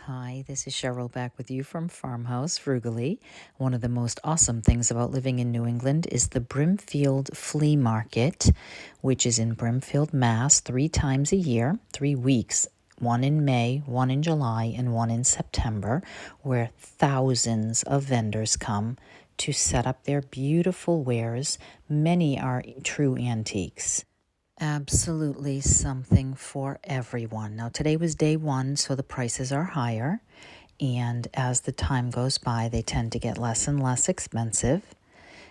Hi, this is Cheryl back with you from Farmhouse Frugally. One of the most awesome things about living in New England is the Brimfield Flea Market, which is in Brimfield, Mass, 3 times a year, 3 weeks, one in May, one in July, and one in September, where thousands of vendors come to set up their beautiful wares. Many are true antiques. Absolutely something for everyone. Now, today was day one, so the prices are higher. And as the time goes by, they tend to get less and less expensive.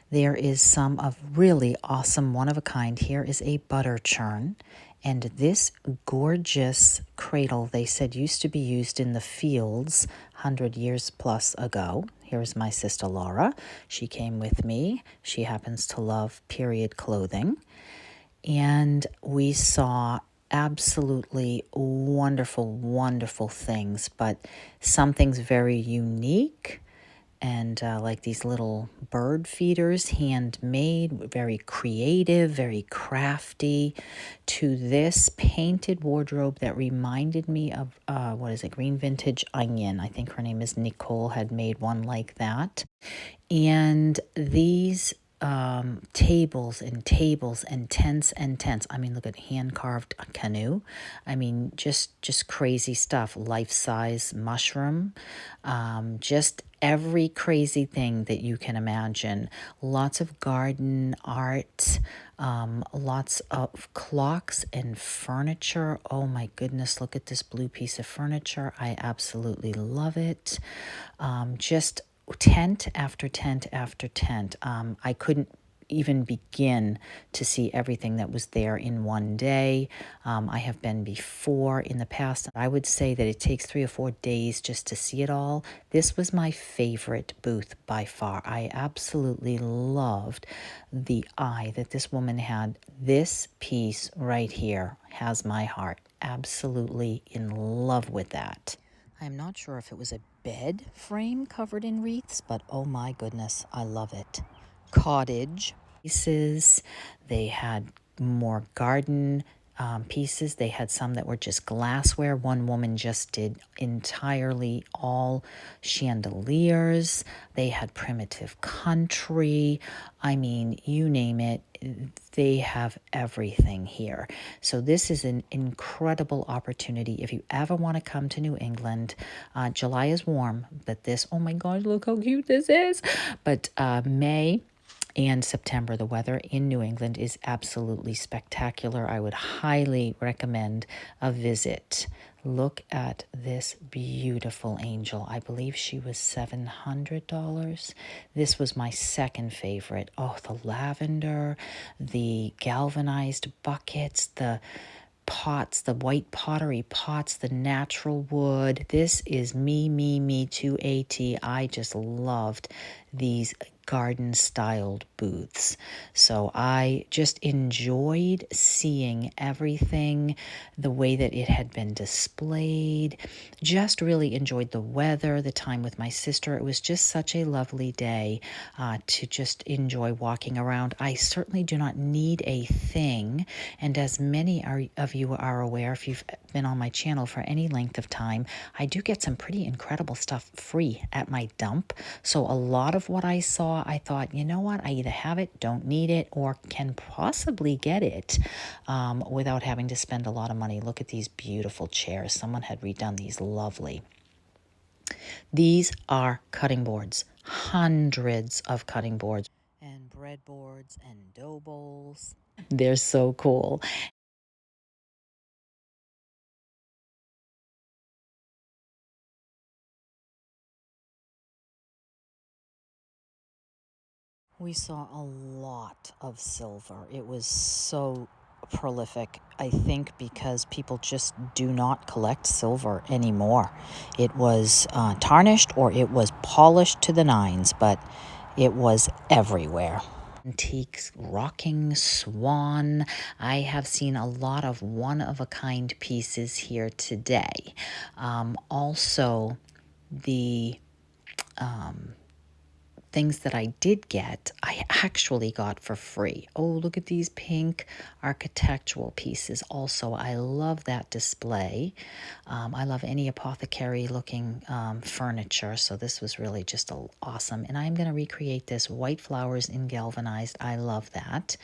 There is some of really awesome, one of a kind. Here is a butter churn. And this gorgeous cradle, they said, used to be used in the fields 100 years plus ago. Here's my sister Laura. She came with me. She happens to love period clothing. And we saw absolutely wonderful, wonderful things, but some things very unique and like these little bird feeders, handmade, very creative, very crafty, to this painted wardrobe that reminded me of, Green Vintage Onion. I think her name is Nicole, had made one like that. And these tables and tables and tents and tents. I mean, look at hand-carved canoe. I mean, just crazy stuff. Life-size mushroom. Just every crazy thing that you can imagine. Lots of garden art. Lots of clocks and furniture. Oh my goodness, look at this blue piece of furniture. I absolutely love it. Just tent after tent after tent. I couldn't even begin to see everything that was there in one day. I have been before in the past. I would say that it takes 3 or 4 days just to see it all. This was my favorite booth by far. I absolutely loved the eye that this woman had. This piece right here has my heart. Absolutely in love with that. I'm not sure if it was a bed frame covered in wreaths, but oh my goodness, I love it. Cottage pieces. They had more garden pieces. They had some that were just glassware. One woman just did entirely all chandeliers. They had primitive country. I mean, you name it, they have everything here. So this is an incredible opportunity. If you ever want to come to New England, July is warm, but this, oh my gosh, look how cute this is. But May and September, the weather in New England is absolutely spectacular. I would highly recommend a visit. Look at this beautiful angel. I believe she was $700. This was my second favorite. Oh, the lavender, the galvanized buckets, the pots, the white pottery pots, the natural wood. This is me to a T. I just loved these garden styled booths. So I just enjoyed seeing everything, the way that it had been displayed. Just really enjoyed the weather, the time with my sister. It was just such a lovely day to just enjoy walking around. I certainly do not need a thing. And as many of you are aware, if you've been on my channel for any length of time, I do get some pretty incredible stuff free at my dump. So a lot of what I saw, I thought, you know what, I either have it, don't need it, or can possibly get it without having to spend a lot of money. Look at these beautiful chairs. Someone had redone these lovely. These are cutting boards, hundreds of cutting boards and breadboards and dough bowls. They're so cool. We saw a lot of silver. It was so prolific, I think, because people just do not collect silver anymore. It was tarnished or it was polished to the nines, but it was everywhere. Antiques, rocking swan. I have seen a lot of one-of-a-kind pieces here today. Also, the things that I did get, I actually got for free. Oh, look at these pink architectural pieces. Also, I love that display. I love any apothecary looking furniture, so this was really just awesome. And I'm going to recreate this white flowers in galvanized. I love that.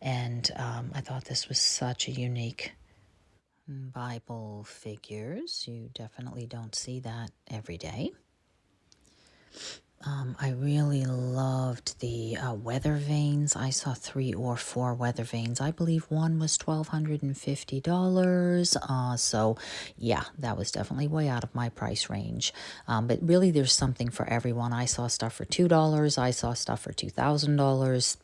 And I thought this was such a unique Bible figures. You definitely don't see that every day. I really loved the weather vanes. I saw 3 or 4 weather vanes. I believe one was $1,250. So, yeah, that was definitely way out of my price range. But really, there's something for everyone. I saw stuff for $2. I saw stuff for $2,000.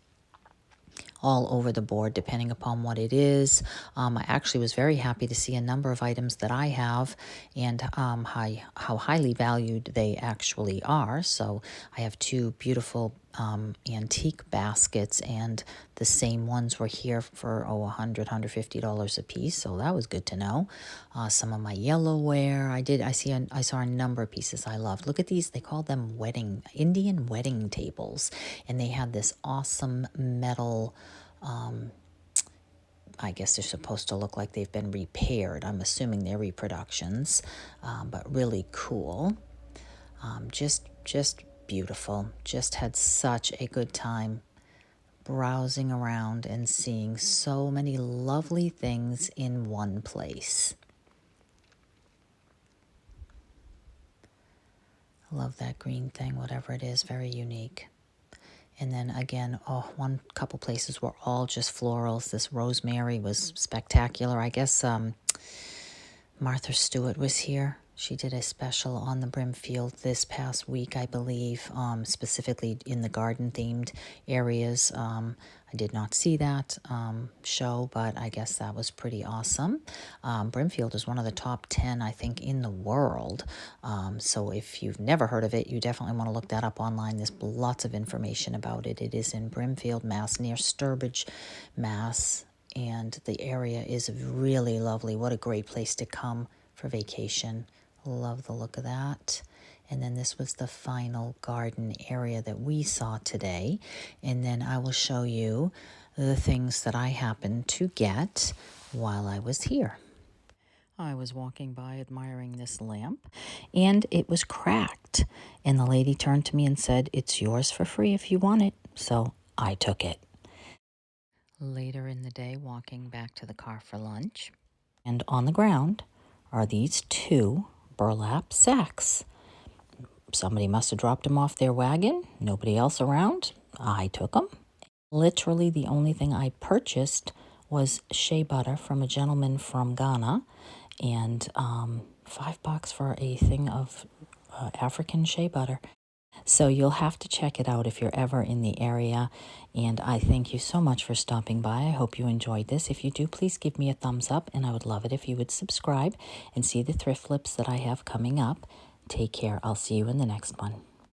All over the board, depending upon what it is. I actually was very happy to see a number of items that I have and how highly valued they actually are. So I have 2 beautiful antique baskets, and the same ones were here for $100, $150 a piece. So that was good to know. Some of my yellowware, I saw a number of pieces I loved. Look at these. They call them Indian wedding tables, and they had this awesome metal. I guess they're supposed to look like they've been repaired. I'm assuming they're reproductions, but really cool. Just beautiful. Just had such a good time browsing around and seeing so many lovely things in one place. I love that green thing, whatever it is, very unique. And then again, one couple places were all just florals. This rosemary was spectacular. I guess Martha Stewart was here. She did a special on the Brimfield this past week, I believe, specifically in the garden-themed areas. I did not see that show, but I guess that was pretty awesome. Brimfield is one of the top 10, I think, in the world. So if you've never heard of it, you definitely want to look that up online. There's lots of information about it. It is in Brimfield, Mass, near Sturbridge, Mass, and the area is really lovely. What a great place to come for vacation. Love the look of that. And then this was the final garden area that we saw today. And then I will show you the things that I happened to get while I was here. I was walking by admiring this lamp, and it was cracked. And the lady turned to me and said, "It's yours for free if you want it." So I took it. Later in the day, walking back to the car for lunch, and on the ground are these 2 burlap sacks. Somebody must have dropped them off their wagon. Nobody else around. I took them. Literally the only thing I purchased was shea butter from a gentleman from Ghana, and $5 for a thing of African shea butter. So you'll have to check it out if you're ever in the area. And I thank you so much for stopping by. I hope you enjoyed this. If you do, please give me a thumbs up, and I would love it if you would subscribe and see the thrift flips that I have coming up. Take care. I'll see you in the next one.